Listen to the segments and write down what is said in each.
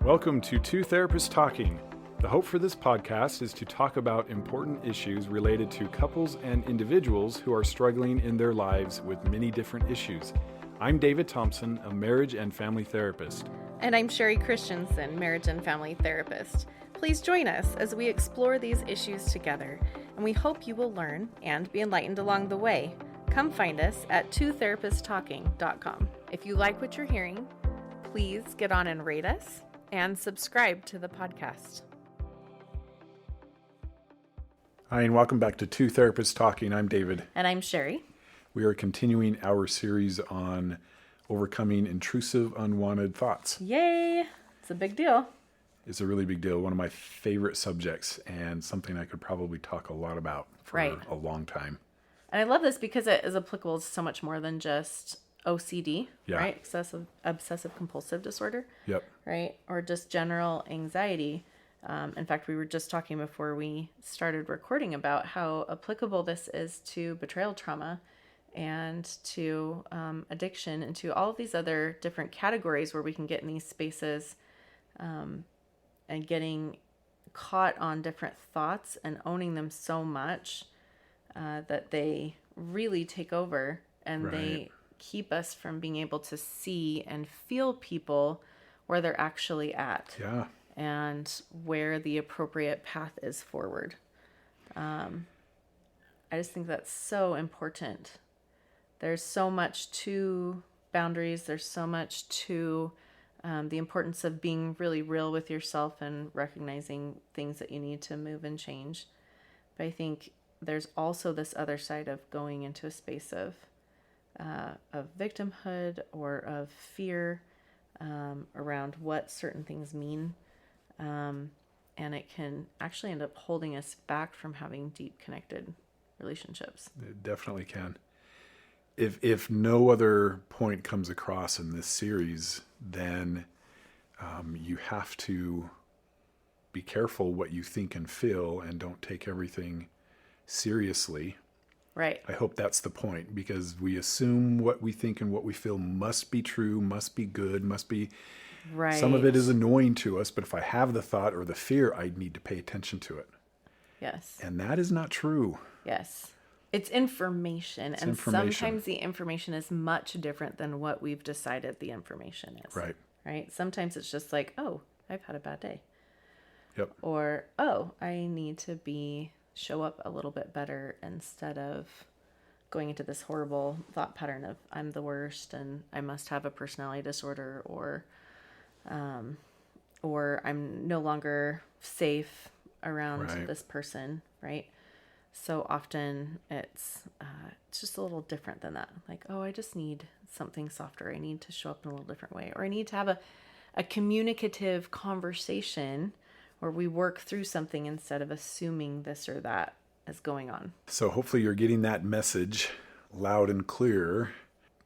Welcome to Two Therapists Talking. The hope for this podcast is to talk about important issues related to couples and individuals who are struggling in their lives with many different issues. I'm David Thompson, a marriage and family therapist. And I'm Sherie Christensen, marriage and family therapist. Please join us as we explore these issues together, and we hope you will learn and be enlightened along the way. Come find us at twotherapisttalking.com. If you like what you're hearing, please get on and rate us and subscribe to the podcast. Hi, and welcome back to Two Therapists Talking. I'm David. And I'm Sherie. We are continuing our series on overcoming intrusive, unwanted thoughts. Yay! It's a big deal. It's a really big deal. One of my favorite subjects and something I could probably talk a lot about for a long time. And I love this because it is applicable to so much more than just OCD, right? Obsessive compulsive disorder. Yep. Right? Or just general anxiety. In fact, we were just talking before we started recording about how applicable this is to betrayal trauma and to addiction and to all of these other different categories where we can get in these spaces and getting caught on different thoughts and owning them so much that they really take over and they keep us from being able to see and feel people where they're actually at. Yeah. And where the appropriate path is forward. I just think that's so important. There's so much to boundaries. There's so much to the importance of being really real with yourself and recognizing things that you need to move and change. But I think there's also this other side of going into a space of victimhood or of fear around what certain things mean. And it can actually end up holding us back from having deep connected relationships. It definitely can. If no other point comes across in this series, then you have to be careful what you think and feel and don't take everything seriously. Right. I hope that's the point, because we assume what we think and what we feel must be true, must be good, must be... Right. Some of it is annoying to us, but if I have the thought or the fear, I need to pay attention to it. Yes. And that is not true. Yes. It's information. Sometimes the information is much different than what we've decided the information is. Right. Right. Sometimes it's just like, oh, I've had a bad day. Yep. Or, oh, I need to show up a little bit better instead of going into this horrible thought pattern of I'm the worst and I must have a personality disorder, or I'm no longer safe around this person, right? So often it's just a little different than that. Like, oh, I just need something softer. I need to show up in a little different way. Or I need to have a communicative conversation where we work through something instead of assuming this or that is going on. So hopefully you're getting that message loud and clear.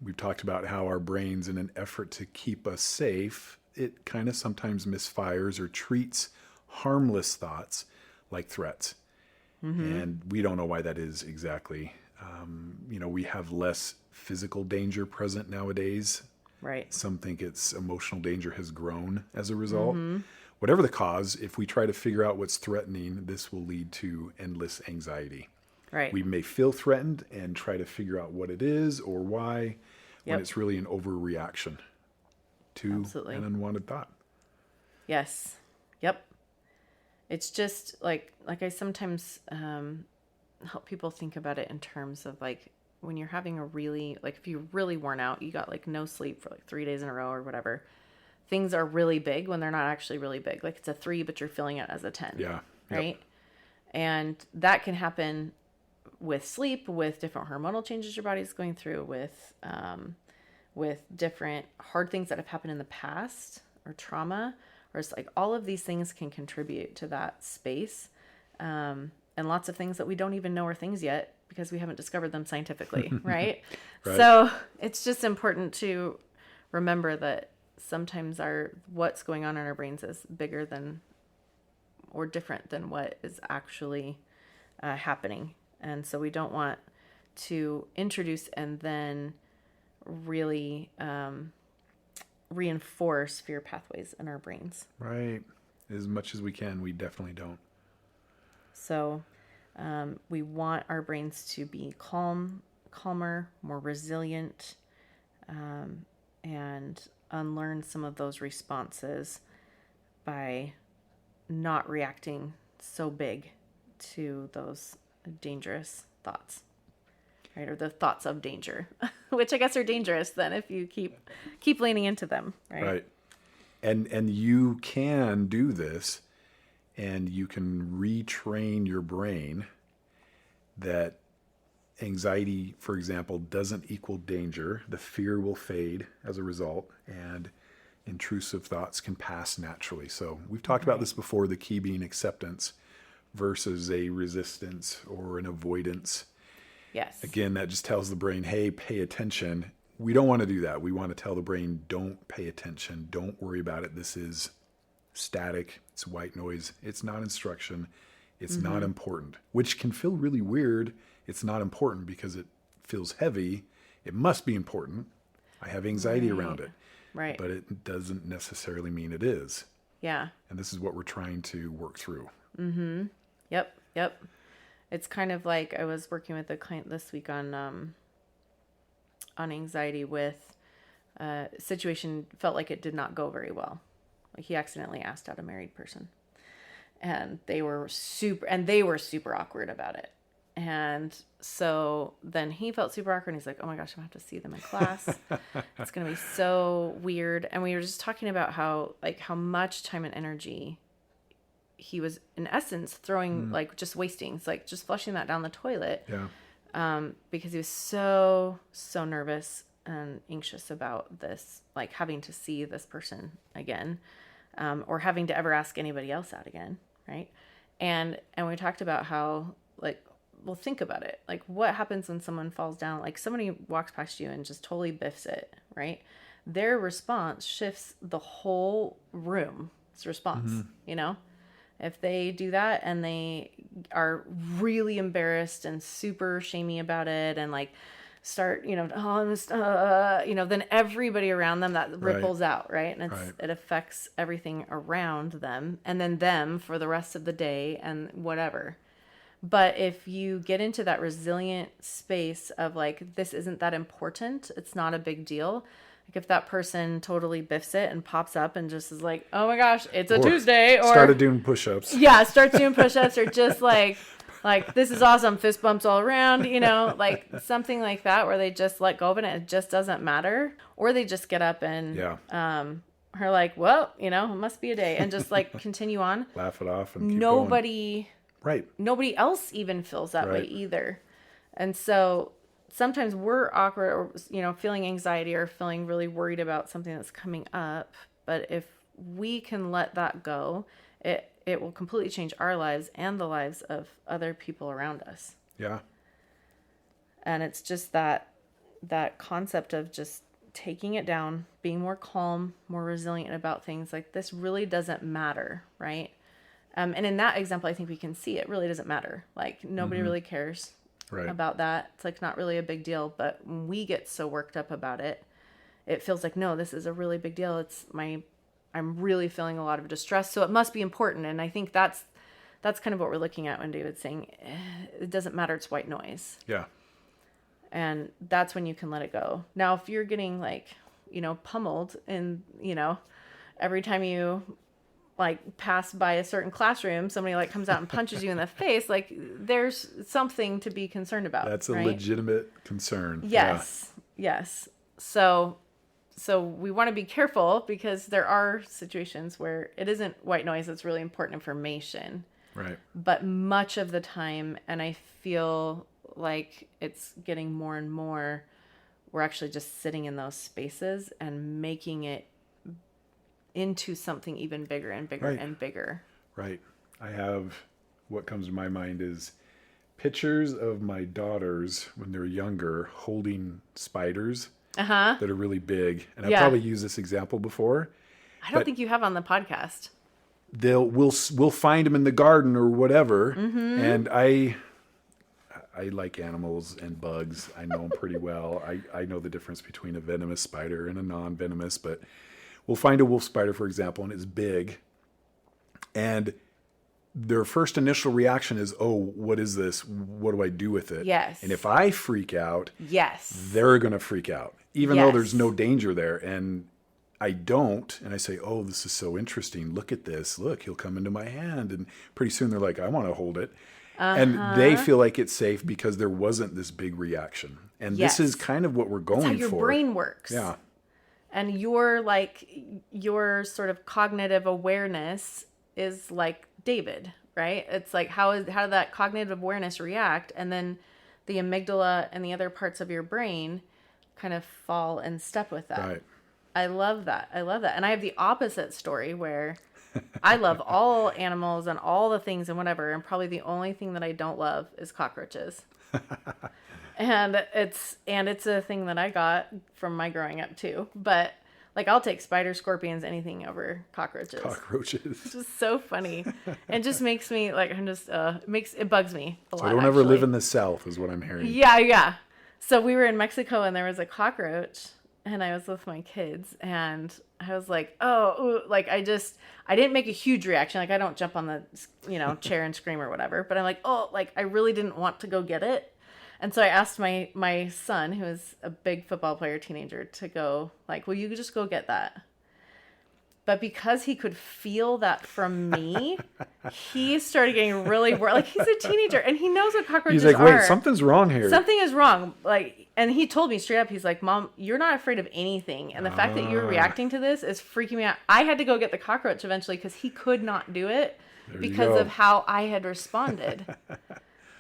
We've talked about how our brains, in an effort to keep us safe, it kind of sometimes misfires or treats harmless thoughts like threats. Mm-hmm. And we don't know why that is exactly. We have less physical danger present nowadays. Right. Some think it's emotional danger has grown as a result. Mm-hmm. Whatever the cause, if we try to figure out what's threatening, this will lead to endless anxiety. Right. We may feel threatened and try to figure out what it is or why, when it's really an overreaction to an unwanted thought. Yes. Yep. It's just like I sometimes help people think about it in terms of like when you're having if you're really worn out, you got like no sleep for like 3 days in a row or whatever. Things are really big when they're not actually really big. Like it's a 3, but you're feeling it as a 10. Yeah. Right. Yep. And that can happen with sleep, with different hormonal changes your body's going through, with different hard things that have happened in the past or trauma, or it's like all of these things can contribute to that space. And lots of things that we don't even know are things yet because we haven't discovered them scientifically. Right? So it's just important to remember that sometimes what's going on in our brains is bigger than or different than what is actually happening. And so we don't want to introduce and then really reinforce fear pathways in our brains. Right. As much as we can, we definitely don't. So we want our brains to be calmer, more resilient, and unlearn some of those responses by not reacting so big to those dangerous thoughts, right? Or the thoughts of danger, which I guess are dangerous then if you keep leaning into them, right? Right. And you can do this, and you can retrain your brain that anxiety, for example, doesn't equal danger. The fear will fade as a result, and intrusive thoughts can pass naturally. So we've talked about this before, the key being acceptance versus a resistance or an avoidance. Yes. Again, that just tells the brain, hey, pay attention. We don't want to do that. We want to tell the brain, don't pay attention. Don't worry about it. This is static. It's white noise. It's not instruction. It's not important, which can feel really weird. It's not important because it feels heavy. It must be important. I have anxiety around it. Right. But it doesn't necessarily mean it is. Yeah. And this is what we're trying to work through. Mm-hmm. Yep. It's kind of like I was working with a client this week on anxiety with a situation felt like it did not go very well. Like he accidentally asked out a married person. And they were super awkward about it. And so then he felt super awkward and he's like, oh my gosh, I'm gonna have to see them in class. It's gonna be so weird. And we were just talking about how much time and energy he was in essence throwing, like just wasting. It's like just flushing that down the toilet. Yeah. Because he was so nervous and anxious about this, like having to see this person again, or having to ever ask anybody else out again. Right. And we talked about how, like, well, think about it. Like, what happens when someone falls down? Like, somebody walks past you and just totally biffs it, right? Their response shifts the whole room's response, you know? If they do that and they are really embarrassed and super shamey about it and, like, start, then everybody around them, that ripples out, right? And it affects everything around them and then them for the rest of the day and whatever. But if you get into that resilient space of like, this isn't that important, it's not a big deal. Like if that person totally biffs it and pops up and just is like, oh my gosh, it's a Tuesday. Or started doing push-ups. Yeah, starts doing push-ups or just like, this is awesome, fist bumps all around, like something like that where they just let go of it and it just doesn't matter. Or they just get up and are like, well, it must be a day and just like continue on. Laugh it off and keep going. Nobody else even feels that way either. And so sometimes we're awkward or, feeling anxiety or feeling really worried about something that's coming up. But if we can let that go, it will completely change our lives and the lives of other people around us. Yeah. And it's just that concept of just taking it down, being more calm, more resilient about things. Like, this really doesn't matter, right? And in that example, I think we can see it really doesn't matter. Like, nobody really cares about that. It's like not really a big deal. But when we get so worked up about it, it feels like, no, this is a really big deal. I'm really feeling a lot of distress, so it must be important. And I think that's kind of what we're looking at when David's saying it doesn't matter, it's white noise. Yeah. And that's when you can let it go. Now, if you're getting pummeled and, every time you pass by a certain classroom, somebody comes out and punches you in the face, there's something to be concerned about. That's a legitimate concern. Yes. Yeah. Yes. So we want to be careful because there are situations where it isn't white noise. It's really important information. Right. But much of the time, and I feel like it's getting more and more, we're actually just sitting in those spaces and making it into something even bigger and bigger and bigger. Right. What comes to my mind is pictures of my daughters when they're younger holding spiders that are really big. And I've probably used this example before. I don't think you have on the podcast. We'll find them in the garden or whatever. Mm-hmm. And I like animals and bugs. I know them pretty well. I know the difference between a venomous spider and a non-venomous, but we'll find a wolf spider, for example, and it's big. And their first initial reaction is, oh, what is this? What do I do with it? Yes. And if I freak out, Yes. they're going to freak out, even Yes. though there's no danger there. And I don't. And I say, oh, this is so interesting. Look at this. Look, he'll come into my hand. And pretty soon they're like, I want to hold it. And they feel like it's safe because there wasn't this big reaction. And Yes. this is kind of what we're going That's how your for. brain works. Yeah. And your sort of cognitive awareness is like David, right? It's like how did that cognitive awareness react? And then the amygdala and the other parts of your brain kind of fall in step with that. Right. I love that. And I have the opposite story where I love all animals and all the things and whatever. And probably the only thing that I don't love is cockroaches. And it's a thing that I got from my growing up too. But like, I'll take spiders, scorpions, anything over cockroaches. It's just so funny. It just makes me like, it bugs me a lot. So I don't ever live in the South is what I'm hearing. Yeah. So we were in Mexico and there was a cockroach and I was with my kids and I was like, oh, ooh, like I didn't make a huge reaction. Like I don't jump on the, chair and scream or whatever, but I'm like, oh, like I really didn't want to go get it. And so I asked my son, who is a big football player, teenager, to go, like, will you just go get that? But because he could feel that from me, he started getting really worried. Like, he's a teenager, and he knows what cockroaches are. He's like, wait, something's wrong here. Something is wrong. Like, and he told me straight up, he's like, Mom, you're not afraid of anything. And the fact that you're reacting to this is freaking me out. I had to go get the cockroach eventually because he could not do it because of how I had responded.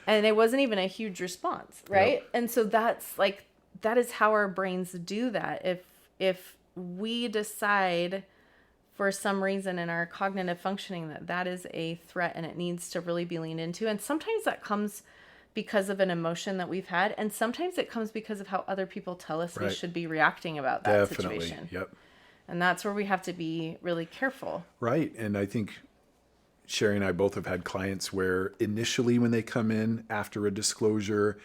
And it wasn't even a huge response, right? Yep. And so that is how our brains do that. If we decide for some reason in our cognitive functioning that is a threat and it needs to really be leaned into, and sometimes that comes because of an emotion that we've had, and sometimes it comes because of how other people tell us we should be reacting about that situation. Yep. And that's where we have to be really careful. Right. And I think Sherie and I both have had clients where initially when they come in after a disclosure,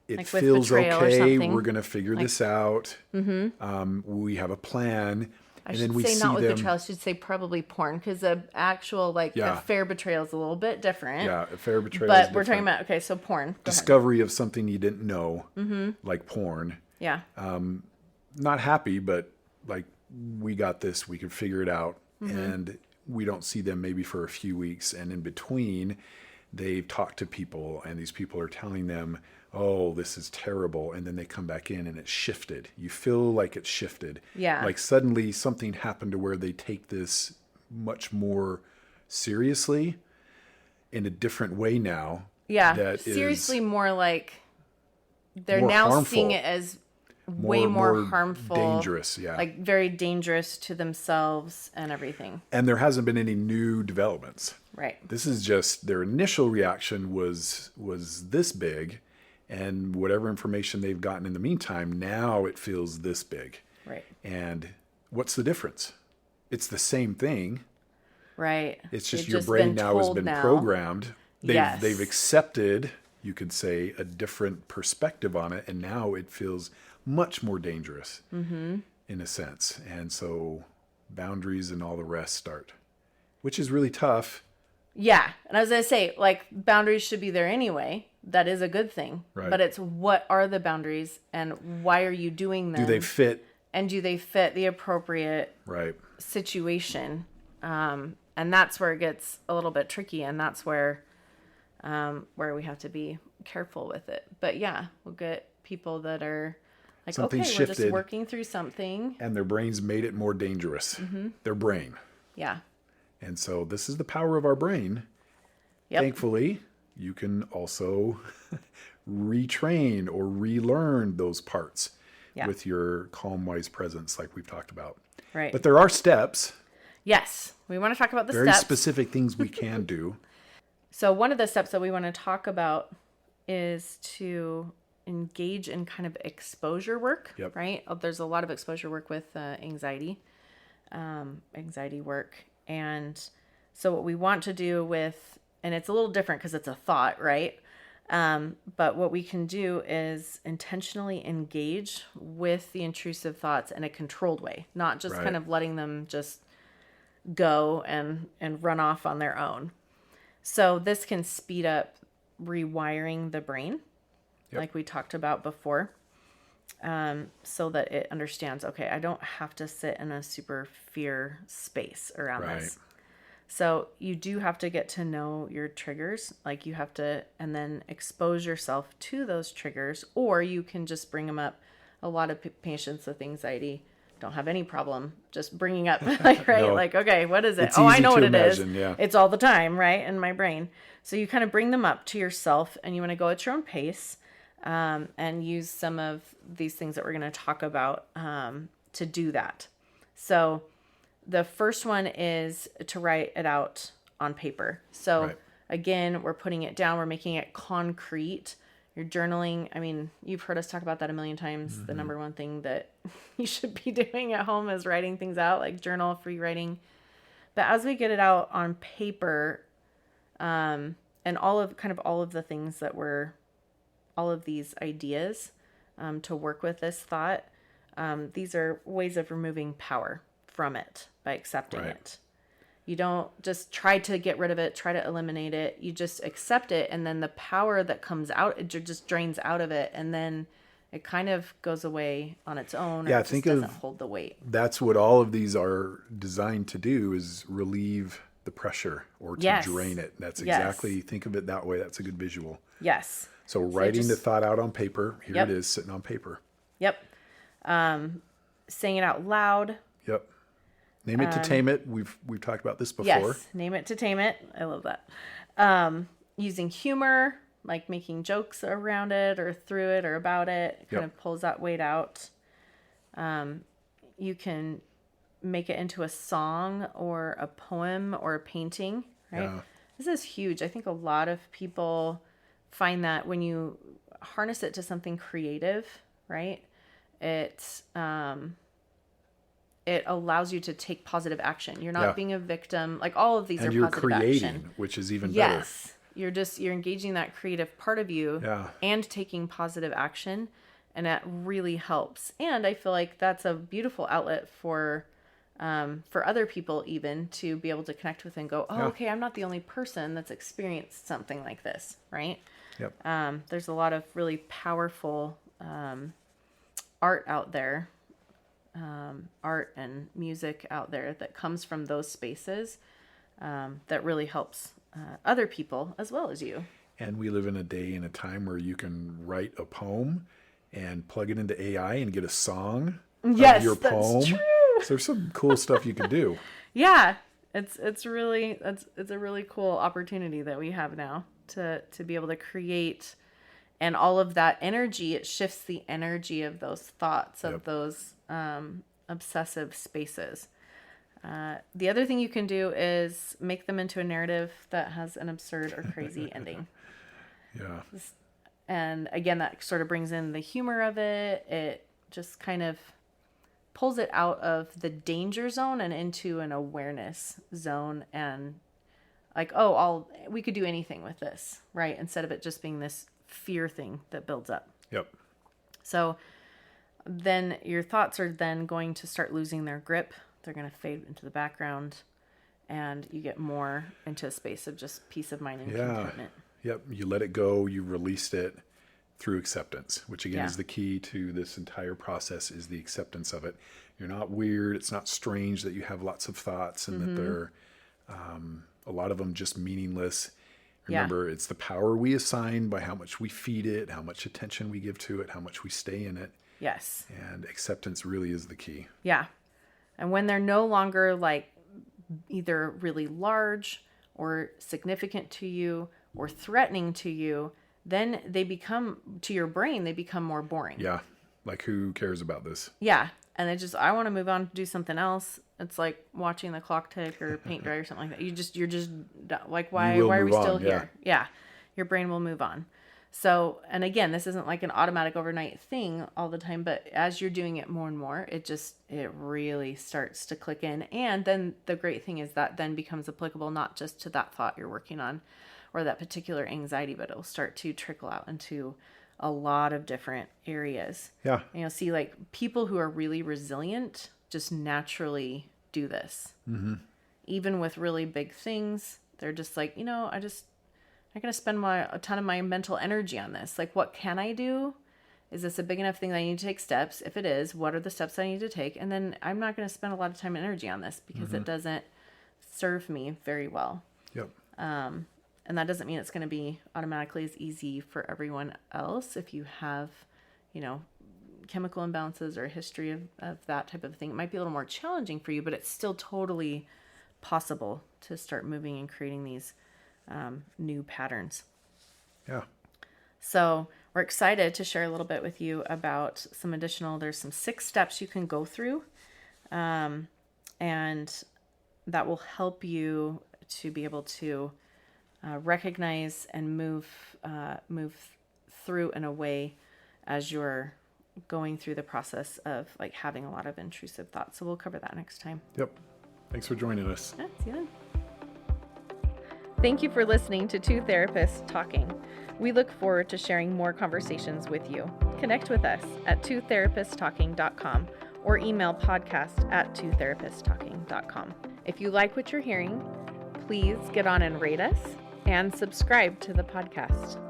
it like feels okay. We're going to figure this out. Mm-hmm. We have a plan. And then we see not with betrayal. I should say probably porn because the actual a fair betrayal is a little bit different. Yeah, a fair betrayal is different. But we're talking about, so porn. Discovery of something you didn't know, like porn. Yeah. Not happy, but like, we got this. We can figure it out. Mm-hmm. And we don't see them maybe for a few weeks. And in between, they've talked to people and these people are telling them, oh, this is terrible. And then they come back in and it's shifted. You feel like it's shifted. Yeah. Like suddenly something happened to where they take this much more seriously in a different way now. Yeah. That seriously, more like they're more now harmful. Seeing it as way more harmful, dangerous, like very dangerous to themselves and everything. And there hasn't been any new developments. Right. This is just their initial reaction was this big, and whatever information they've gotten in the meantime, now it feels this big. Right. And what's the difference? It's the same thing. Right. It's just your brain now has been programmed. They've accepted, you could say, a different perspective on it, and now it feels much more dangerous in a sense. And so boundaries and all the rest start, which is really tough. Yeah. And I was going to say, like, boundaries should be there anyway. That is a good thing. Right. But it's what are the boundaries and why are you doing them? Do they fit? And do they fit the appropriate situation? And that's where it gets a little bit tricky. And that's where we have to be careful with it. But yeah, we'll get people that are like, something okay, shifted, we're just working through something. And their brains made it more dangerous. Mm-hmm. Their brain. Yeah. And so this is the power of our brain. Yep. Thankfully, you can also retrain or relearn those parts with your calm, wise presence like we've talked about. Right. But there are steps. Yes. We want to talk about the very steps. Very specific things we can do. So one of the steps that we want to talk about is to engage in kind of exposure work, right? There's a lot of exposure work with anxiety work. And so what we want to do with, and it's a little different because it's a thought, right? But what we can do is intentionally engage with the intrusive thoughts in a controlled way, not just Right. kind of letting them just go and run off on their own. So this can speed up rewiring the brain, Yep. like we talked about before, so that it understands, okay, I don't have to sit in a super fear space around Right. this. So you do have to get to know your triggers, like you have to, and then expose yourself to those triggers, or you can just bring them up. A lot of patients with anxiety don't have any problem just bringing up, like, right? No. Like, okay, what is it? It's Oh, I easy know to what it imagine, is. yeah. It's all the time, right? In my brain. So you kind of bring them up to yourself and you want to go at your own pace, and use some of these things that we're going to talk about, to do that. So the first one is to write it out on paper. So Right. again, we're putting it down, we're making it concrete. You're journaling. I mean, you've heard us talk about that a million times. The number one thing that you should be doing at home is writing things out, like journal, free writing. But as we get it out on paper, and all of the things that all of these ideas, to work with this thought, these are ways of removing power from it by accepting Right. it. You don't just try to get rid of it, try to eliminate it. You just accept it, and then the power that comes out, it just drains out of it, and then it kind of goes away on its own. Yeah, It just doesn't hold the weight. That's what all of these are designed to do, is relieve the pressure or to Yes. drain it. That's Yes. exactly, think of it that way. That's a good visual. Yes. So writing the just- thought out on paper, here Yep. it is sitting on paper. Yep. Saying it out loud. Yep. Name it to tame it. We've talked about this before. Yes. Name it to tame it. I love that. Using humor, like making jokes around it or through it or about it, kind Yep. of pulls that weight out. You can make it into a song or a poem or a painting, right? Yeah. This is huge. I think a lot of people find that when you harness it to something creative, right? It allows you to take positive action. You're not Yeah. being a victim. Like all of these And are you're positive creating, action. which is even Yes. You're engaging that creative part of you, Yeah. and taking positive action, and that really helps. And I feel like that's a beautiful outlet for other people, even to be able to connect with and go, oh, Yeah. okay, I'm not the only person that's experienced something like this, right? better. Yep. There's a lot of really powerful art out there, art and music out there that comes from those spaces, that really helps other people as well as you. And we live in a day and a time where you can write a poem and plug it into AI and get a song Yes, of your that's poem. true. So there's some cool stuff you can do. Yeah, it's a really cool opportunity that we have now to be able to create, and all of that energy, it shifts the energy of those thoughts, of Yep. those obsessive spaces. The other thing you can do is make them into a narrative that has an absurd or crazy ending. Yeah. And again, that sort of brings in the humor of it. It just kind of pulls it out of the danger zone and into an awareness zone, and like, oh, we could do anything with this, right? Instead of it just being this fear thing that builds up. Yep. So then your thoughts are then going to start losing their grip. They're going to fade into the background, and you get more into a space of just peace of mind and Yeah. contentment. Yep. You let it go. You released it through acceptance, which again Yeah. is the key to this entire process, is the acceptance of it. You're not weird. It's not strange that you have lots of thoughts and that they're, a lot of them just meaningless. Yeah. Remember, it's the power we assign by how much we feed it, how much attention we give to it, how much we stay in it. Yes. And acceptance really is the key. Yeah. And when they're no longer like either really large or significant to you or threatening to you, then they become, to your brain, they become more boring. Yeah. Like, who cares about this? Yeah. And I want to move on to do something else. It's like watching the clock tick or paint dry or something like that. You're just like, why will are we move still on, here? Yeah. Your brain will move on. So, and again, this isn't like an automatic overnight thing all the time, but as you're doing it more and more, it really starts to click in. And then the great thing is that then becomes applicable not just to that thought you're working on, or that particular anxiety, but it'll start to trickle out into a lot of different areas. Yeah. And you'll see like people who are really resilient just naturally do this. Mm-hmm. Even with really big things, they're just like, I'm not going to spend a ton of my mental energy on this. Like, what can I do? Is this a big enough thing that I need to take steps? If it is, what are the steps I need to take? And then I'm not going to spend a lot of time and energy on this because it doesn't serve me very well. Yep. And that doesn't mean it's going to be automatically as easy for everyone else. If you have, chemical imbalances or a history of that type of thing, it might be a little more challenging for you, but it's still totally possible to start moving and creating these new patterns. Yeah. So we're excited to share a little bit with you about there's some 6 steps you can go through. And that will help you to be able to recognize and move through in a way as you're going through the process of like having a lot of intrusive thoughts. So we'll cover that next time. Yep. Thanks for joining us. Yeah, see you then. Thank you for listening to Two Therapists Talking. We look forward to sharing more conversations with you. Connect with us at twotherapisttalking.com or email podcast@twotherapisttalking.com. If you like what you're hearing, please get on and rate us and subscribe to the podcast.